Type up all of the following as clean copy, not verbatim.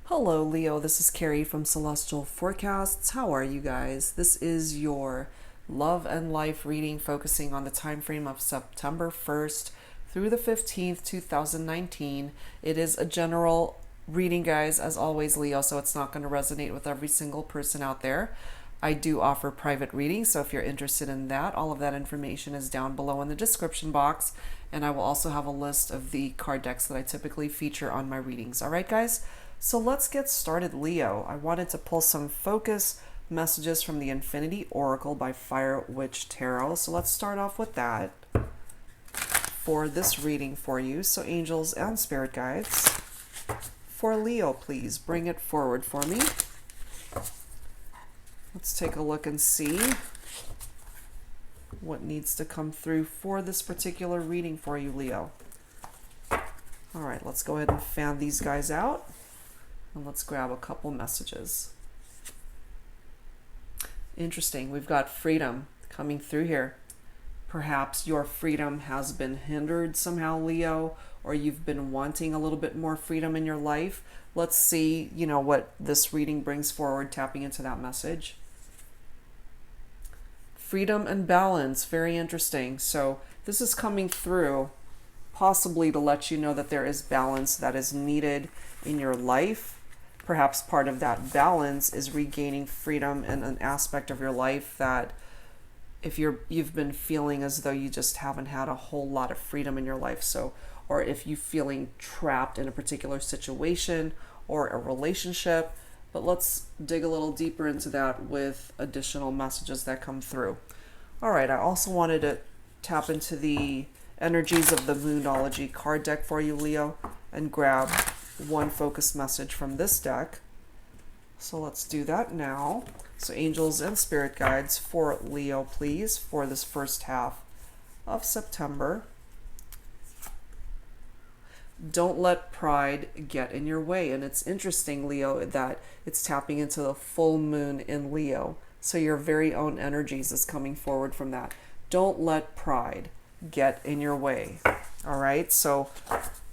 Hello, Leo. This is Carrie from Celestial Forecasts. How are you guys? This is your love and life reading focusing on the time frame of September 1st through the 15th, 2019. It is a general reading, guys, as always, Leo, so it's not going to resonate with every single person out there. I do offer private readings, so if you're interested in that, all of that information is down below in the description box, and I will also have a list of the card decks that I typically feature on my readings. All right, guys? So let's get started, Leo. I wanted to pull some focus messages from the Infinity Oracle by Waite Tarot. So let's start off with that for this reading for you. So angels and spirit guides for Leo, please bring it forward for me. Let's take a look and see what needs to come through for this particular reading for you, Leo. All right, let's go ahead and fan these guys out. And let's grab a couple messages. Interesting. We've got freedom coming through here. Perhaps your freedom has been hindered somehow, Leo, or you've been wanting a little bit more freedom in your life. Let's see, what this reading brings forward, tapping into that message. Freedom and balance. Very interesting. So this is coming through possibly to let you know that there is balance that is needed in your life. Perhaps part of that balance is regaining freedom in an aspect of your life that if you've been feeling as though you just haven't had a whole lot of freedom in your life. So, or if you're feeling trapped in a particular situation or a relationship. But let's dig a little deeper into that with additional messages that come through. All right, I also wanted to tap into the energies of the Moonology card deck for you, Leo, and grab one focus message from this deck. So let's do that now. So angels and spirit guides for Leo, please, for this first half of September. Don't let pride get in your way. And it's interesting, Leo, that it's tapping into the full moon in Leo. So your very own energies is coming forward from that. Don't let pride get in your way. All right, so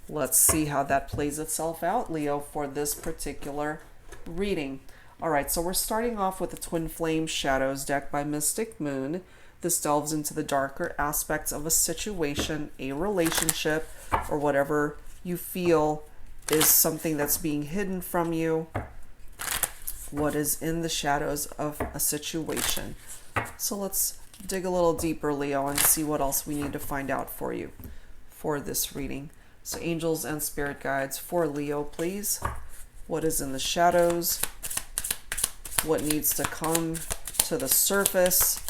let's see how that plays itself out, Leo, for this particular reading. All right, so we're starting off with the Twin Flame Shadows deck by Mystic Moon. This delves into the darker aspects of a situation, a relationship, or whatever you feel is something that's being hidden from you. What is in the shadows of a situation. So let's dig a little deeper, Leo, and see what else we need to find out for you for this reading. So angels and spirit guides for Leo, please. What is in the shadows? What needs to come to the surface?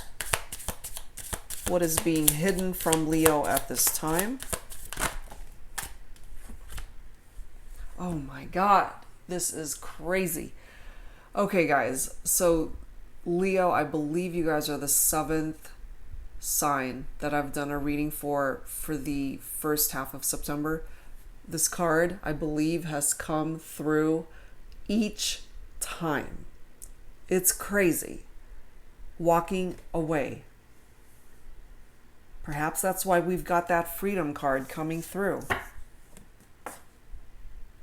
What is being hidden from Leo at this time? Oh my God, this is crazy. Okay, guys, so Leo, I believe you guys are the 7th sign that I've done a reading for the first half of September. This card, I believe, has come through each time. It's crazy. Walking away. Perhaps that's why we've got that freedom card coming through.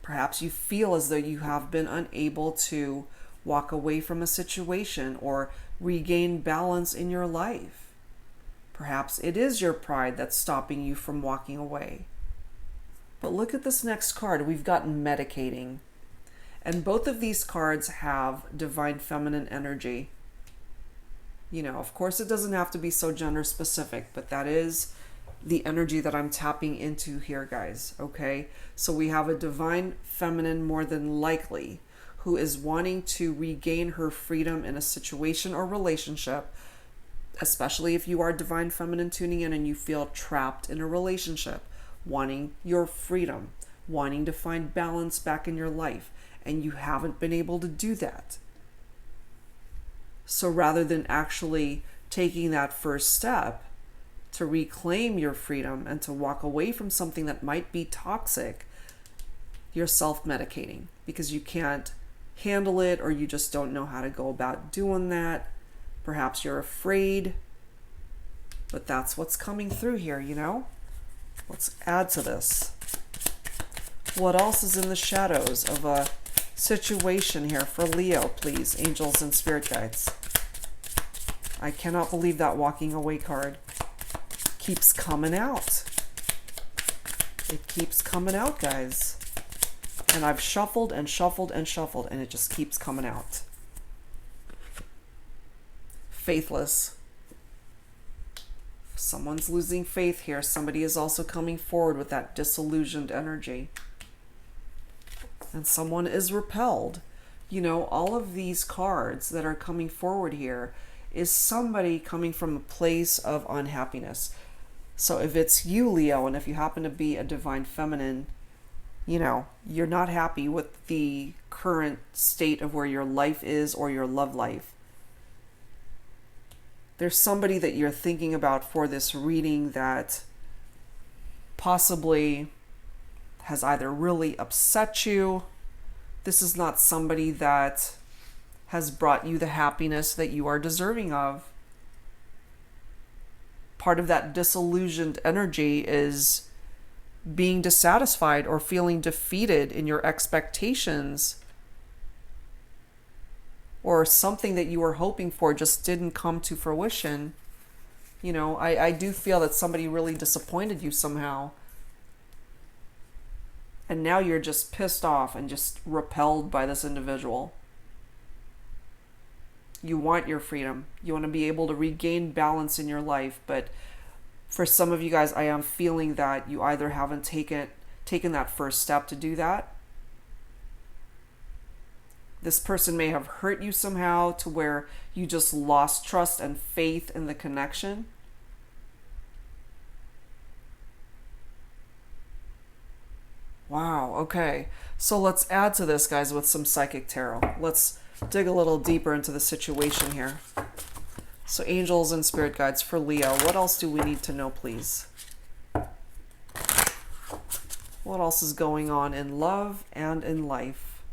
Perhaps you feel as though you have been unable to walk away from a situation or regain balance in your life. Perhaps it is your pride that's stopping you from walking away. But look at this next card. We've got medicating. And both of these cards have divine feminine energy. Of course, it doesn't have to be so gender specific, but that is the energy that I'm tapping into here, guys. Okay? So we have a divine feminine, more than likely, who is wanting to regain her freedom in a situation or relationship, especially if you are divine feminine tuning in and you feel trapped in a relationship, wanting your freedom, wanting to find balance back in your life, and you haven't been able to do that. So rather than actually taking that first step to reclaim your freedom and to walk away from something that might be toxic, you're self-medicating because you can't handle it, or you just don't know how to go about doing that. Perhaps you're afraid, but that's what's coming through here, Let's add to this. What else is in the shadows of a situation here for Leo, please, angels and spirit guides. I cannot believe that walking away card keeps coming out. It keeps coming out, guys. And I've shuffled and shuffled and shuffled, and it just keeps coming out. Faithless. Someone's losing faith here. Somebody is also coming forward with that disillusioned energy. And someone is repelled. You know, all of these cards that are coming forward here is somebody coming from a place of unhappiness. So if it's you, Leo, and if you happen to be a divine feminine, you know, you're not happy with the current state of where your life is or your love life. There's somebody that you're thinking about for this reading that possibly has either really upset you. This is not somebody that has brought you the happiness that you are deserving of. Part of that disillusioned energy is being dissatisfied or feeling defeated in your expectations, or something that you were hoping for just didn't come to fruition. You know, I do feel that somebody really disappointed you somehow. And now you're just pissed off and just repelled by this individual. You want your freedom. You want to be able to regain balance in your life. But for some of you guys, I am feeling that you either haven't taken that first step to do that. This person may have hurt you somehow to where you just lost trust and faith in the connection. Wow, okay. So let's add to this, guys, with some psychic tarot. Let's dig a little deeper into the situation here. So angels and spirit guides for Leo. What else do we need to know, please? What else is going on in love and in life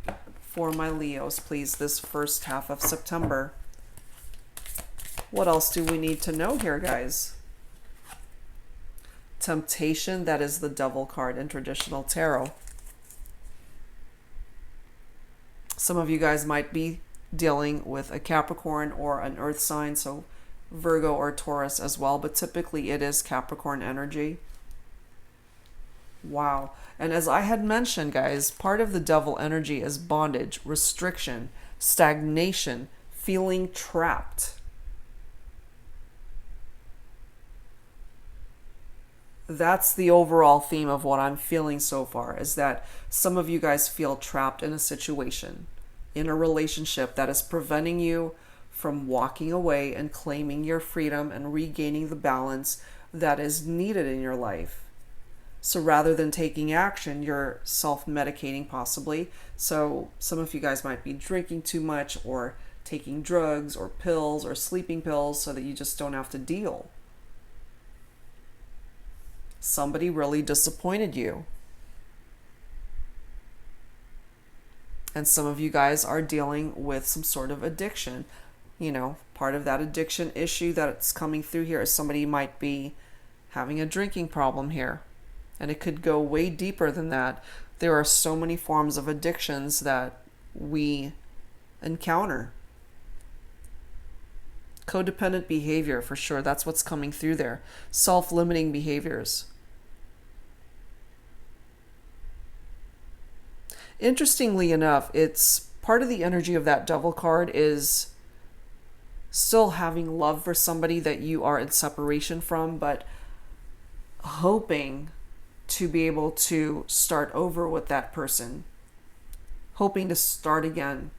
for my Leos, please, this first half of September? What else do we need to know here, guys? Temptation, that is the devil card in traditional tarot. Some of you guys might be dealing with a Capricorn or an earth sign, so Virgo or Taurus as well, but typically it is Capricorn energy. Wow. And as I had mentioned, guys, part of the devil energy is bondage, restriction, stagnation, feeling trapped. That's the overall theme of what I'm feeling so far, is that some of you guys feel trapped in a situation, in a relationship that is preventing you from walking away and claiming your freedom and regaining the balance that is needed in your life. So rather than taking action, you're self-medicating possibly. So some of you guys might be drinking too much or taking drugs or pills or sleeping pills so that you just don't have to deal. Somebody really disappointed you. And some of you guys are dealing with some sort of addiction. You know, part of that addiction issue that's coming through here is somebody might be having a drinking problem here. And it could go way deeper than that. There are so many forms of addictions that we encounter. Codependent behavior, for sure. That's what's coming through there. Self-limiting behaviors. Interestingly enough, it's part of the energy of that devil card is still having love for somebody that you are in separation from, but hoping to be able to start over with that person. Hoping to start again.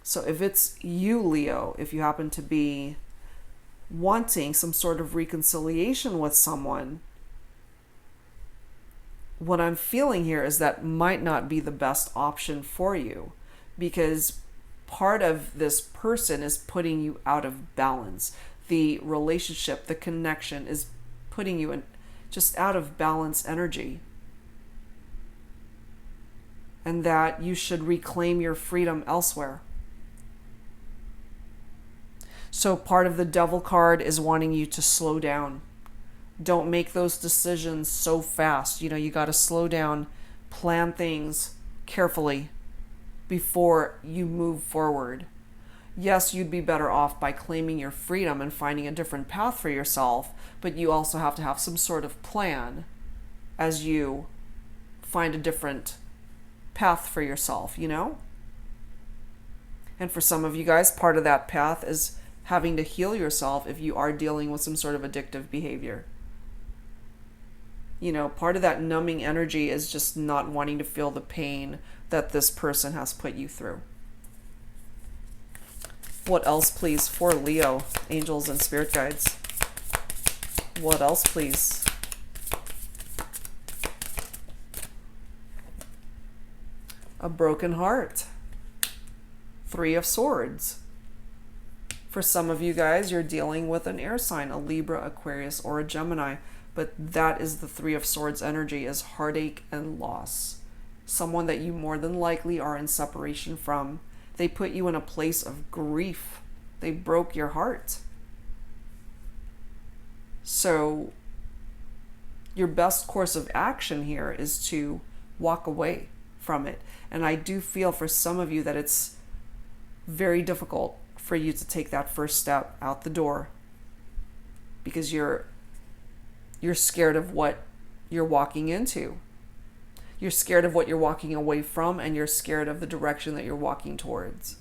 So if it's you, Leo, if you happen to be wanting some sort of reconciliation with someone, what I'm feeling here is that might not be the best option for you, because part of this person is putting you out of balance. The relationship, the connection is putting you in just out of balance energy. And that you should reclaim your freedom elsewhere. So part of the devil card is wanting you to slow down. Don't make those decisions so fast. You know, you got to slow down, plan things, carefully before you move forward. Yes, you'd be better off by claiming your freedom and finding a different path for yourself, but you also have to have some sort of plan as you find a different path for yourself, you know? And for some of you guys, part of that path is having to heal yourself if you are dealing with some sort of addictive behavior. You know, part of that numbing energy is just not wanting to feel the pain that this person has put you through. What else, please, for Leo, angels and spirit guides? What else, please? A broken heart. 3 of Swords. For some of you guys, you're dealing with an air sign, a Libra, Aquarius, or a Gemini. But that is the 3 of Swords energy, is heartache and loss. Someone that you more than likely are in separation from. They put you in a place of grief. They broke your heart. So your best course of action here is to walk away from it. And I do feel for some of you that it's very difficult for you to take that first step out the door, because you're scared of what you're walking into. You're scared of what you're walking away from, and you're scared of the direction that you're walking towards.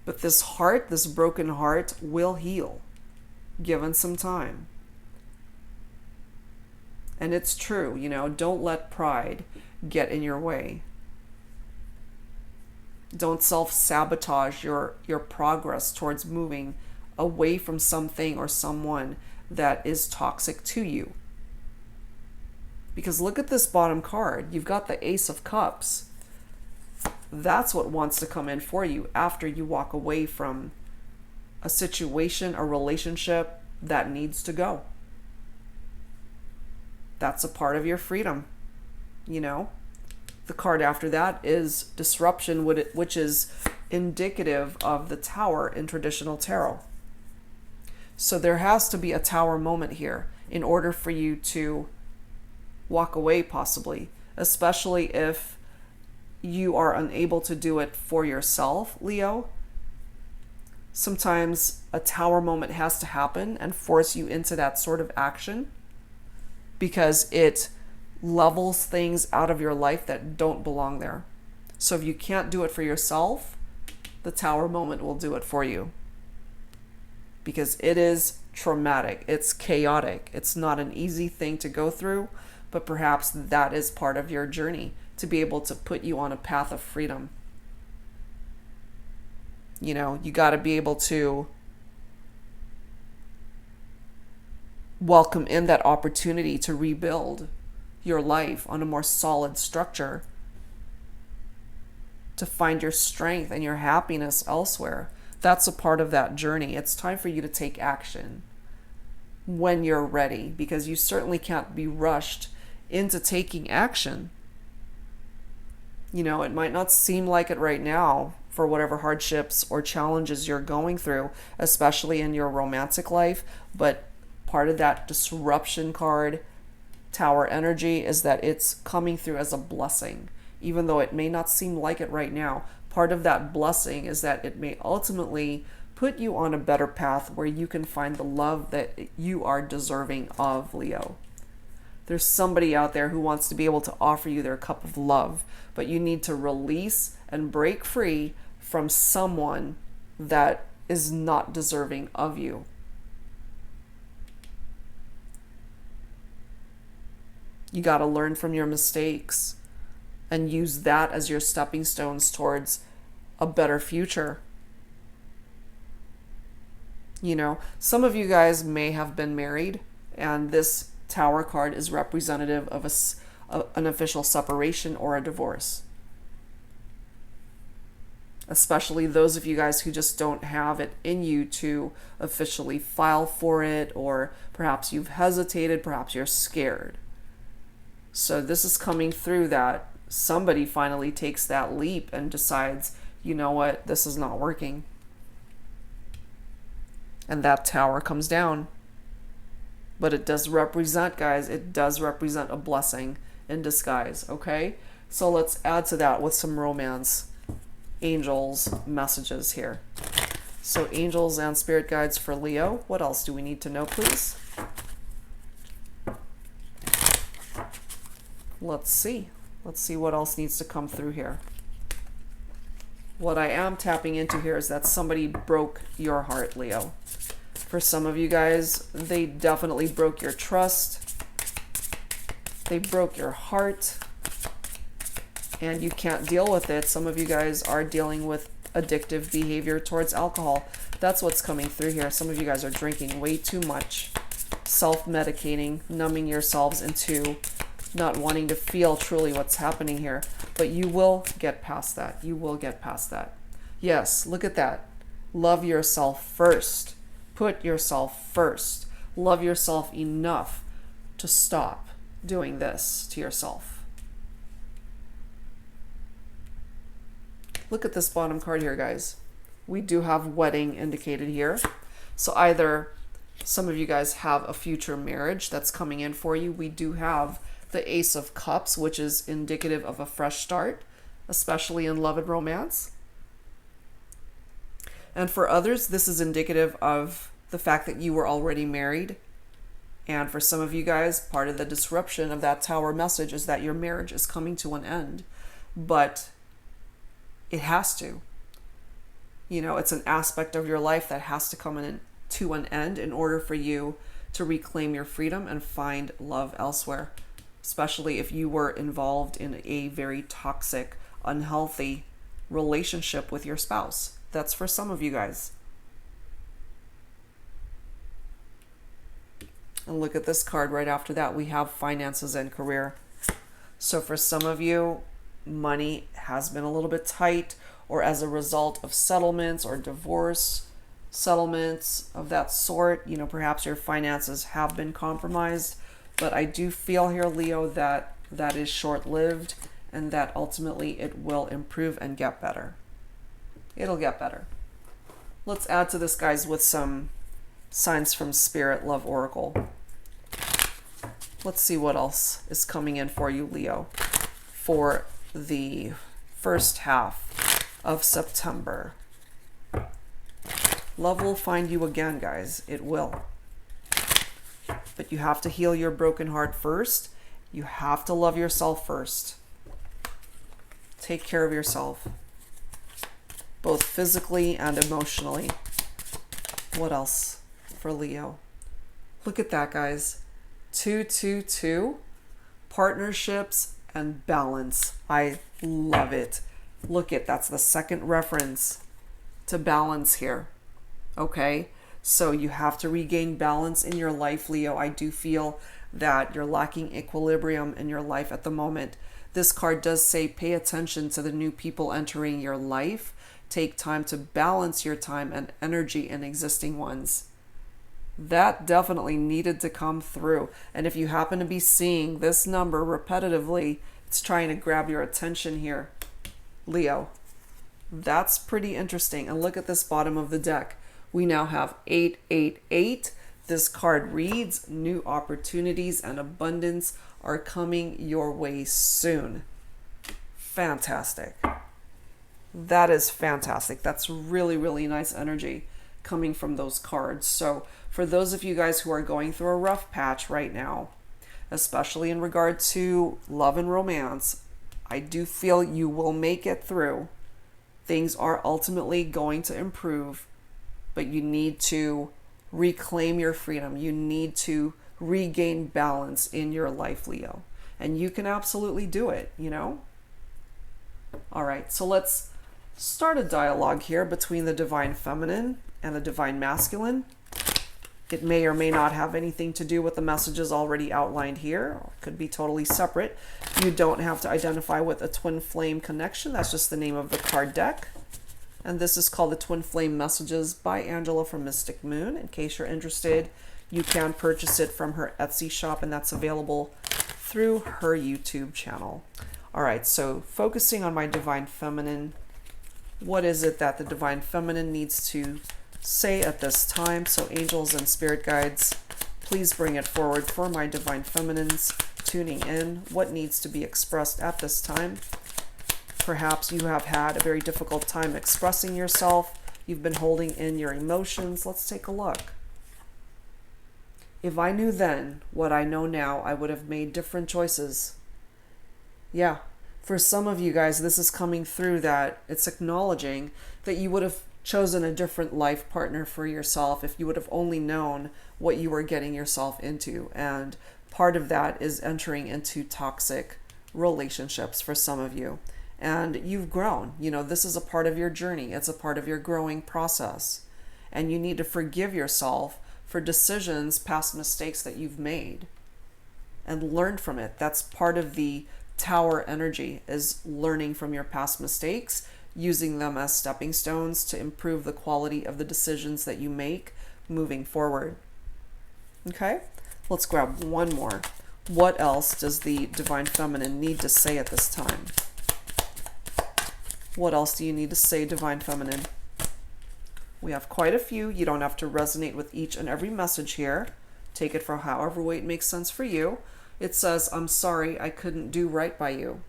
But this heart, this broken heart, will heal, given some time. And it's true, you know, don't let pride get in your way. Don't self-sabotage your progress towards moving away from something or someone that is toxic to you. Because look at this bottom card. You've got the Ace of Cups. That's what wants to come in for you after you walk away from a situation, a relationship that needs to go. That's a part of your freedom, you know? The card after that is Disruption, which is indicative of the Tower in traditional tarot. So there has to be a Tower moment here in order for you to walk away, possibly, especially if you are unable to do it for yourself, Leo. Sometimes a Tower moment has to happen and force you into that sort of action, because it levels things out of your life that don't belong there. So if you can't do it for yourself, the Tower moment will do it for you. Because it is traumatic, it's chaotic, it's not an easy thing to go through, but perhaps that is part of your journey to be able to put you on a path of freedom. You know, you got to be able to welcome in that opportunity to rebuild your life on a more solid structure, to find your strength and your happiness elsewhere. That's a part of that journey. It's time for you to take action when you're ready, because you certainly can't be rushed into taking action. You know, it might not seem like it right now for whatever hardships or challenges you're going through, especially in your romantic life, but part of that Disruption card, Tower energy, is that it's coming through as a blessing. Even though it may not seem like it right now, part of that blessing is that it may ultimately put you on a better path where you can find the love that you are deserving of, Leo. There's somebody out there who wants to be able to offer you their cup of love, but you need to release and break free from someone that is not deserving of you. You got to learn from your mistakes and use that as your stepping stones towards a better future. You know, some of you guys may have been married, and this Tower card is representative of an official separation or a divorce. Especially those of you guys who just don't have it in you to officially file for it, or perhaps you've hesitated, perhaps you're scared. So this is coming through that somebody finally takes that leap and decides, you know what, this is not working. And that Tower comes down. But it does represent, guys, it does represent a blessing in disguise, okay? So let's add to that with some romance angels messages here. So angels and spirit guides for Leo. What else do we need to know, please? Let's see. Let's see what else needs to come through here. What I am tapping into here is that somebody broke your heart, Leo. For some of you guys, they definitely broke your trust. They broke your heart. And you can't deal with it. Some of you guys are dealing with addictive behavior towards alcohol. That's what's coming through here. Some of you guys are drinking way too much, self-medicating, numbing yourselves into not wanting to feel truly what's happening here. But you will get past that. You will get past that. Yes, look at that. Love yourself first. Put yourself first. Love yourself enough to stop doing this to yourself. Look at this bottom card here, guys. We do have wedding indicated here. So either some of you guys have a future marriage that's coming in for you. We do have the Ace of Cups, which is indicative of a fresh start, especially in love and romance. And for others, this is indicative of the fact that you were already married. And for some of you guys, part of the disruption of that Tower message is that your marriage is coming to an end. But it has to. You know, it's an aspect of your life that has to come to an end in order for you to reclaim your freedom and find love elsewhere. Especially if you were involved in a very toxic, unhealthy relationship with your spouse. That's for some of you guys. And look at this card right after that. We have finances and career. So for some of you, money has been a little bit tight, or as a result of settlements or divorce settlements of that sort, you know, perhaps your finances have been compromised. But I do feel here, Leo, that that is short-lived and that ultimately it will improve and get better. It'll get better. Let's add to this, guys, with some signs from Spirit Love Oracle. Let's see what else is coming in for you, Leo, for the first half of September. Love will find you again, guys. It will. But you have to heal your broken heart first. You have to love yourself first. Take care of yourself, both physically and emotionally. What else for Leo? Look at that, guys. 222, partnerships and balance. I love it. Look at, that's the second reference to balance here. Okay, so you have to regain balance in your life, Leo. I do feel that you're lacking equilibrium in your life at the moment. This card does say pay attention to the new people entering your life. Take time to balance your time and energy in existing ones. That definitely needed to come through. And if you happen to be seeing this number repetitively, it's trying to grab your attention here, Leo. That's pretty interesting. And look at this bottom of the deck. We now have 888. This card reads, new opportunities and abundance are coming your way soon. Fantastic. That is fantastic. That's really, really nice energy coming from those cards. So for those of you guys who are going through a rough patch right now, especially in regard to love and romance, I do feel you will make it through. Things are ultimately going to improve, but you need to reclaim your freedom. You need to regain balance in your life, Leo. And you can absolutely do it, you know? All right, so let's start a dialogue here between the Divine Feminine and the Divine Masculine. It may or may not have anything to do with the messages already outlined here. Or it could be totally separate. You don't have to identify with a twin flame connection. That's just the name of the card deck. And this is called the Twin Flame Messages by Angela from Mystic Moon. In case you're interested, you can purchase it from her Etsy shop, and that's available through her YouTube channel. All right, so focusing on my Divine Feminine, what is it that the Divine Feminine needs to say at this time? So angels and spirit guides, Please bring it forward for my divine feminines tuning in. What needs to be expressed at this time? Perhaps you have had a very difficult time expressing yourself. You've been holding in your emotions. Let's take a look. If I knew then what I know now, I would have made different choices. Yeah, for some of you guys, this is coming through that it's acknowledging that you would have chosen a different life partner for yourself if you would have only known what you were getting yourself into. And part of that is entering into toxic relationships for some of you. And you've grown. You know, this is a part of your journey. It's a part of your growing process. And you need to forgive yourself for decisions, past mistakes that you've made, and learn from it. That's part of the Tower energy, is learning from your past mistakes, using them as stepping stones to improve the quality of the decisions that you make moving forward. Okay, let's grab one more. What else does the Divine Feminine need to say at this time? What else do you need to say, Divine Feminine? We have quite a few. You don't have to resonate with each and every message here. Take it for however way it makes sense for you. It says, I'm sorry I couldn't do right by you.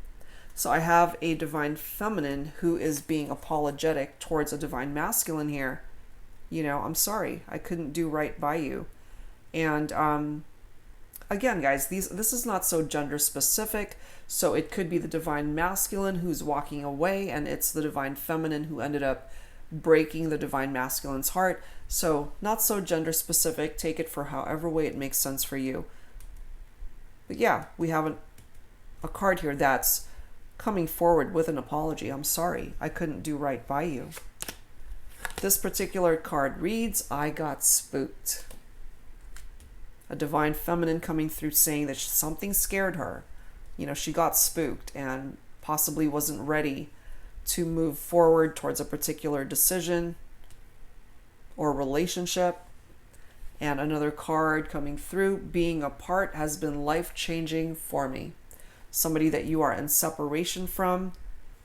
So I have a Divine Feminine who is being apologetic towards a Divine Masculine here. You know, I'm sorry I couldn't do right by you. And again, guys, this is not so gender specific. So it could be the Divine Masculine who's walking away, and it's the Divine Feminine who ended up breaking the Divine Masculine's heart. So not so gender specific. Take it for however way it makes sense for you. But yeah, we have a card here that's coming forward with an apology. I'm sorry I couldn't do right by you. This particular card reads, I got spooked. A Divine Feminine coming through saying that something scared her. You know, she got spooked and possibly wasn't ready to move forward towards a particular decision or relationship. And another card coming through, being apart has been life-changing for me. Somebody that you are in separation from,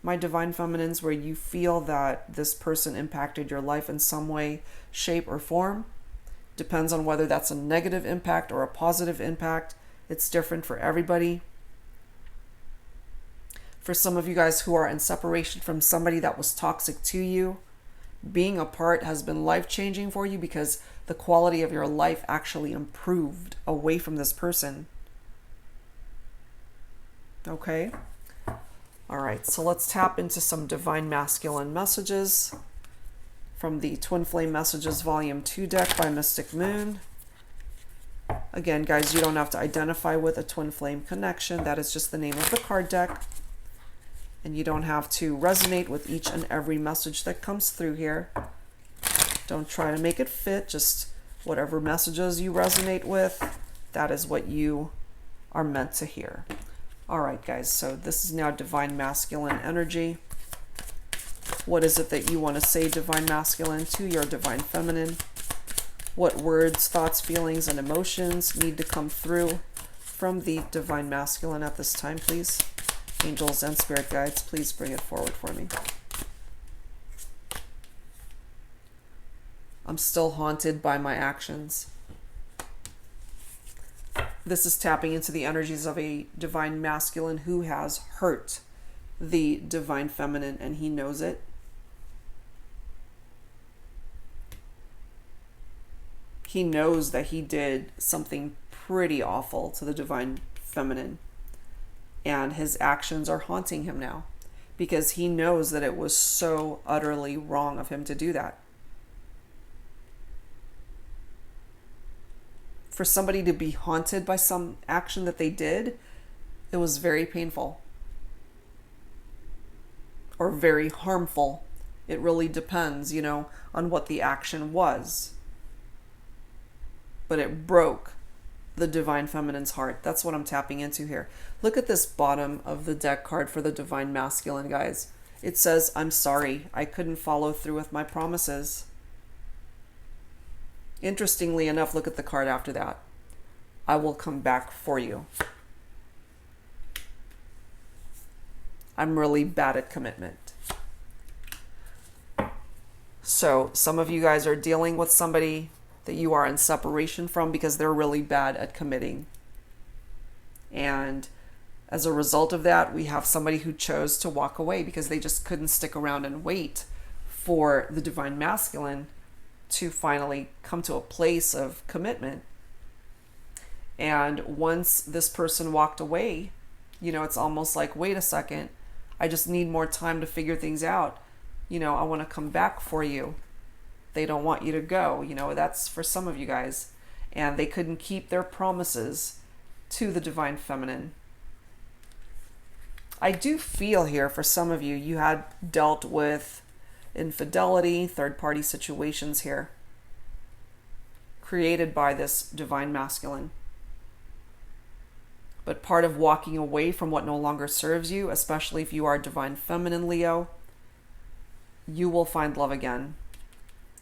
my Divine Feminines, where you feel that this person impacted your life in some way, shape, or form. Depends on whether that's a negative impact or a positive impact. It's different for everybody. For some of you guys who are in separation from somebody that was toxic to you, being apart has been life-changing for you because the quality of your life actually improved away from this person. Okay? All right, so let's tap into some Divine Masculine messages from the Twin Flame Messages Volume 2 deck by Mystic Moon. Again, guys, you don't have to identify with a Twin Flame connection. That is just the name of the card deck. And you don't have to resonate with each and every message that comes through here. Don't try to make it fit. Just whatever messages you resonate with, that is what you are meant to hear. All right, guys, so this is now Divine Masculine energy. What is it that you want to say, Divine Masculine, to your Divine Feminine? What words, thoughts, feelings, and emotions need to come through from the Divine Masculine at this time, please? Angels and Spirit Guides, please bring it forward for me. I'm still haunted by my actions. This is tapping into the energies of a Divine Masculine who has hurt the Divine Feminine, and he knows it. He knows that he did something pretty awful to the Divine Feminine. And his actions are haunting him now because he knows that it was so utterly wrong of him to do that. For somebody to be haunted by some action that they did, it was very painful or very harmful. It really depends, you know, on what the action was. But it broke the Divine Feminine's heart. That's what I'm tapping into here. Look at this bottom of the deck card for the Divine Masculine, guys. It says, I'm sorry, I couldn't follow through with my promises. Interestingly enough, look at the card after that. I will come back for you. I'm really bad at commitment. So some of you guys are dealing with somebody that you are in separation from because they're really bad at committing. And as a result of that, we have somebody who chose to walk away because they just couldn't stick around and wait for the divine masculine to finally come to a place of commitment. And once this person walked away, you know, it's almost like, wait a second, I just need more time to figure things out. You know, I want to come back for you. They don't want you to go. You know, that's for some of you guys. And they couldn't keep their promises to the divine feminine. I do feel here for some of you, you had dealt with infidelity, third-party situations here, created by this divine masculine. But part of walking away from what no longer serves you, especially if you are divine feminine, Leo, you will find love again.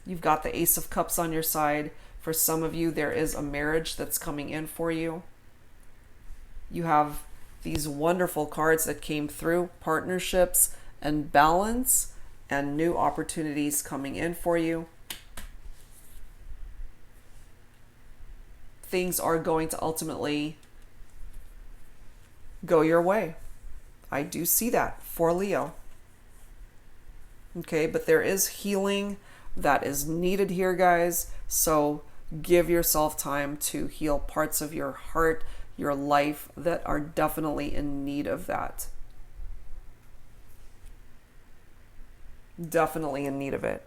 You've got the Ace of Cups on your side. For some of you, there is a marriage that's coming in for you. You have these wonderful cards that came through, partnerships and balance and new opportunities coming in for you. Things are going to ultimately go your way. I do see that for Leo. Okay, but there is healing that is needed here, guys. So give yourself time to heal parts of your heart, your life that are definitely in need of that. Definitely in need of it.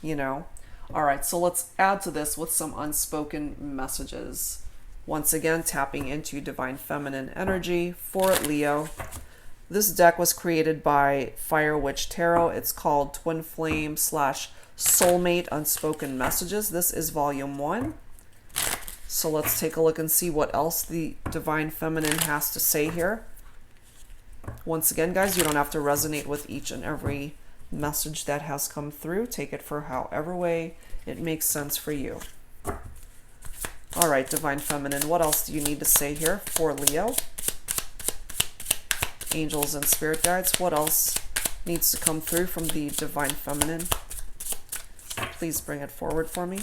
You know? All right, so let's add to this with some unspoken messages. Once again, tapping into divine feminine energy for Leo. This deck was created by Fire Witch Tarot. It's called Twin Flame / Soulmate Unspoken Messages. This is volume 1. So let's take a look and see what else the divine feminine has to say here. Once again, guys, you don't have to resonate with each and every message that has come through. Take it for however way it makes sense for you. All right, divine feminine, what else do you need to say here for Leo? Angels and spirit guides, what else needs to come through from the divine feminine? Please bring it forward for me.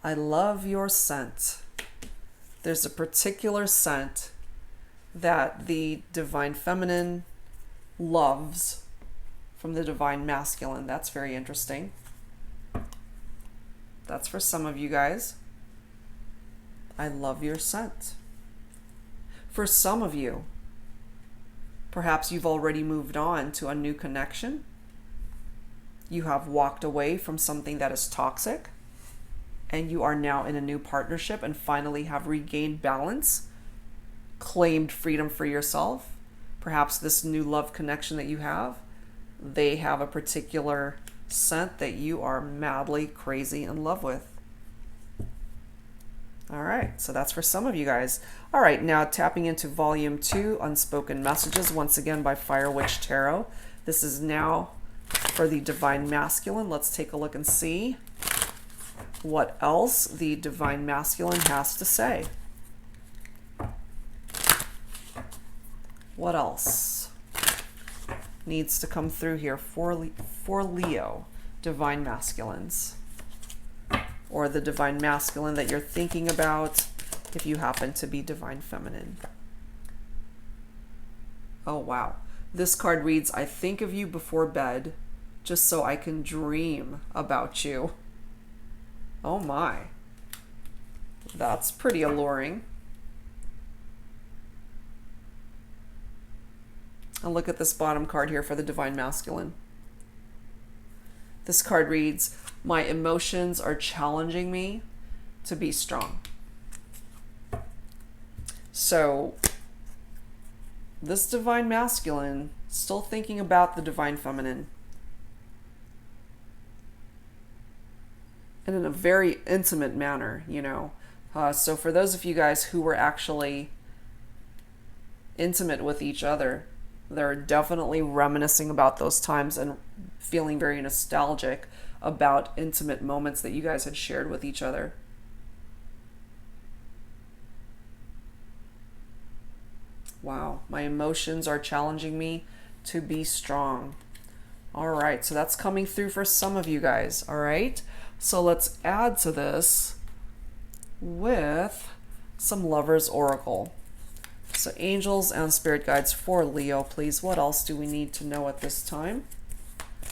I love your scent. There's a particular scent that the divine feminine loves from the divine masculine. That's very interesting. That's for some of you guys. I love your scent. For some of you, perhaps you've already moved on to a new connection. You have walked away from something that is toxic, and you are now in a new partnership and finally have regained balance, claimed freedom for yourself. Perhaps this new love connection that you have, they have a particular scent that you are madly crazy in love with. All right, so that's for some of you guys. All right, now tapping into volume 2, Unspoken Messages, once again by Fire Witch Tarot. This is now for the divine masculine. Let's take a look and see what else the divine masculine has to say. What else needs to come through here for Leo, divine masculines, or the divine masculine that you're thinking about if you happen to be divine feminine? Oh, wow. This card reads, I think of you before bed just so I can dream about you. Oh my. That's pretty alluring. And look at this bottom card here for the divine masculine. This card reads, my emotions are challenging me to be strong. So this divine masculine still thinking about the divine feminine, and in a very intimate manner, you know. So for those of you guys who were actually intimate with each other, they're definitely reminiscing about those times and feeling very nostalgic about intimate moments that you guys had shared with each other. Wow, my emotions are challenging me to be strong. All right, so that's coming through for some of you guys. All right, so let's add to this with some Lover's Oracle. So angels and spirit guides for Leo, please. What else do we need to know at this time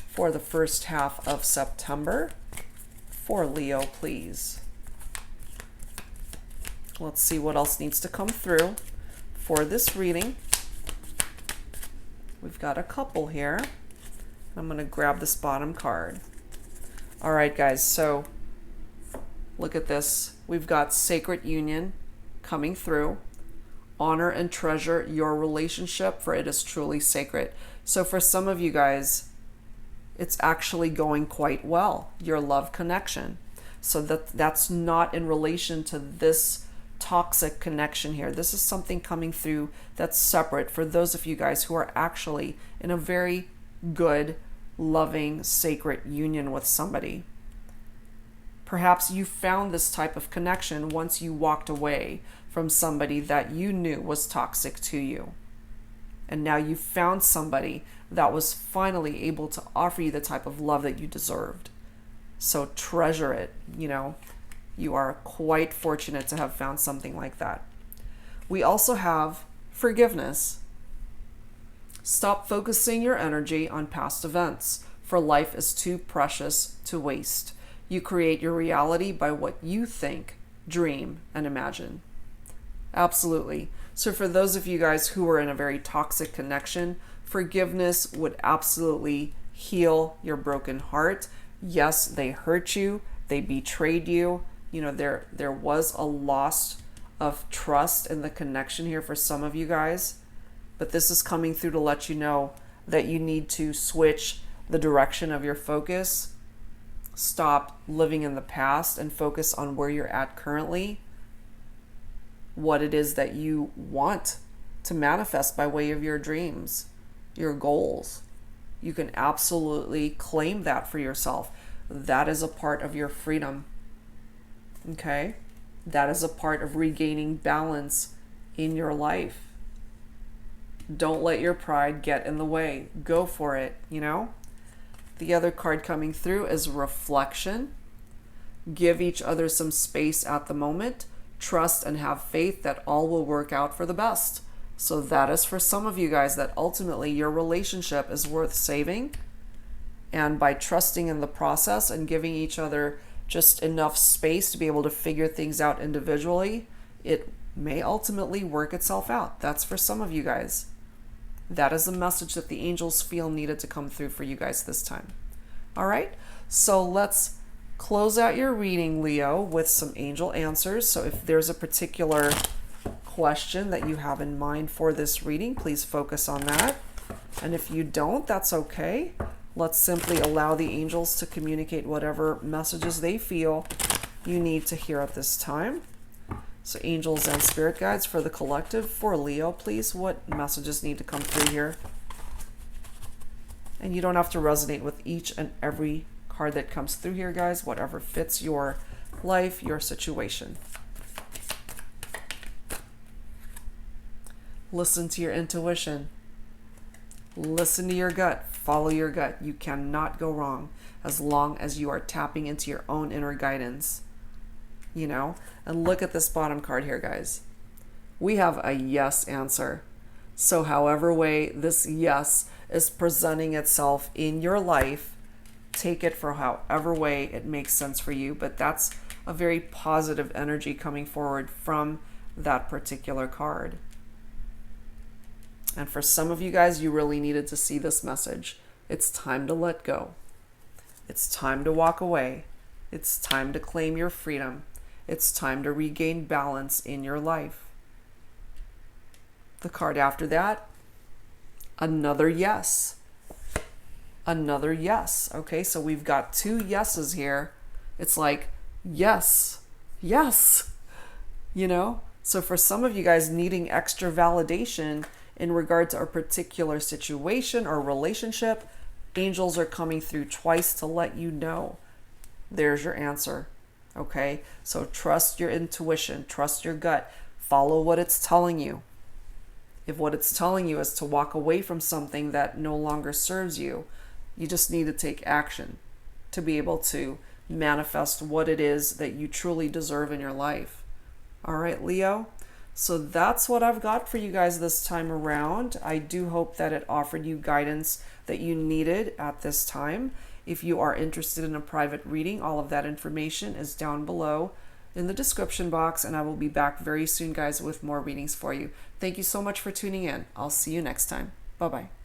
for the first half of September for Leo, please? Let's see what else needs to come through for this reading. We've got a couple here. I'm going to grab this bottom card. All right, guys, so look at this. We've got sacred union coming through. Honor and treasure your relationship, for it is truly sacred. So for some of you guys, it's actually going quite well, your love connection. So that's not in relation to this toxic connection here. This is something coming through that's separate for those of you guys who are actually in a very good, loving, sacred union with somebody. Perhaps you found this type of connection once you walked away from somebody that you knew was toxic to you. And now you found somebody that was finally able to offer you the type of love that you deserved. So treasure it, you know. You are quite fortunate to have found something like that. We also have forgiveness. Stop focusing your energy on past events, for life is too precious to waste. You create your reality by what you think, dream, and imagine. Absolutely. So for those of you guys who are in a very toxic connection, forgiveness would absolutely heal your broken heart. Yes, they hurt you. They betrayed you. You know, there was a loss of trust in the connection here for some of you guys. But this is coming through to let you know that you need to switch the direction of your focus. Stop living in the past and focus on where you're at currently. What it is that you want to manifest by way of your dreams, your goals. You can absolutely claim that for yourself. That is a part of your freedom. Okay? That is a part of regaining balance in your life. Don't let your pride get in the way. Go for it, you know? The other card coming through is reflection. Give each other some space at the moment. Trust and have faith that all will work out for the best. So that is for some of you guys, that ultimately your relationship is worth saving. And by trusting in the process and giving each other just enough space to be able to figure things out individually, it may ultimately work itself out. That's for some of you guys. That is the message that the angels feel needed to come through for you guys this time. All right, so let's close out your reading, Leo, with some angel answers. So if there's a particular question that you have in mind for this reading, please focus on that. And if you don't, that's okay. Let's simply allow the angels to communicate whatever messages they feel you need to hear at this time. So angels and spirit guides for the collective for Leo, please. What messages need to come through here? And you don't have to resonate with each and every card that comes through here, guys. Whatever fits your life, your situation. Listen to your intuition. Listen to your gut. Follow your gut. You cannot go wrong as long as you are tapping into your own inner guidance. You know? And look at this bottom card here, guys. We have a yes answer. So however way this yes is presenting itself in your life, take it for however way it makes sense for you. But that's a very positive energy coming forward from that particular card. And for some of you guys, you really needed to see this message. It's time to let go. It's time to walk away. It's time to claim your freedom. It's time to regain balance in your life. The card after that, another yes. Another yes. Okay, so we've got two yeses here. It's like, yes, yes, you know? So for some of you guys needing extra validation in regard to a particular situation or relationship, angels are coming through twice to let you know there's your answer. Okay, so trust your intuition, trust your gut, follow what it's telling you. If what it's telling you is to walk away from something that no longer serves you, You just need to take action to be able to manifest what it is that you truly deserve in your life. All right, Leo? So that's what I've got for you guys this time around. I do hope that it offered you guidance that you needed at this time. If you are interested in a private reading, all of that information is down below in the description box, and I will be back very soon, guys, with more readings for you. Thank you so much for tuning in. I'll see you next time. Bye-bye.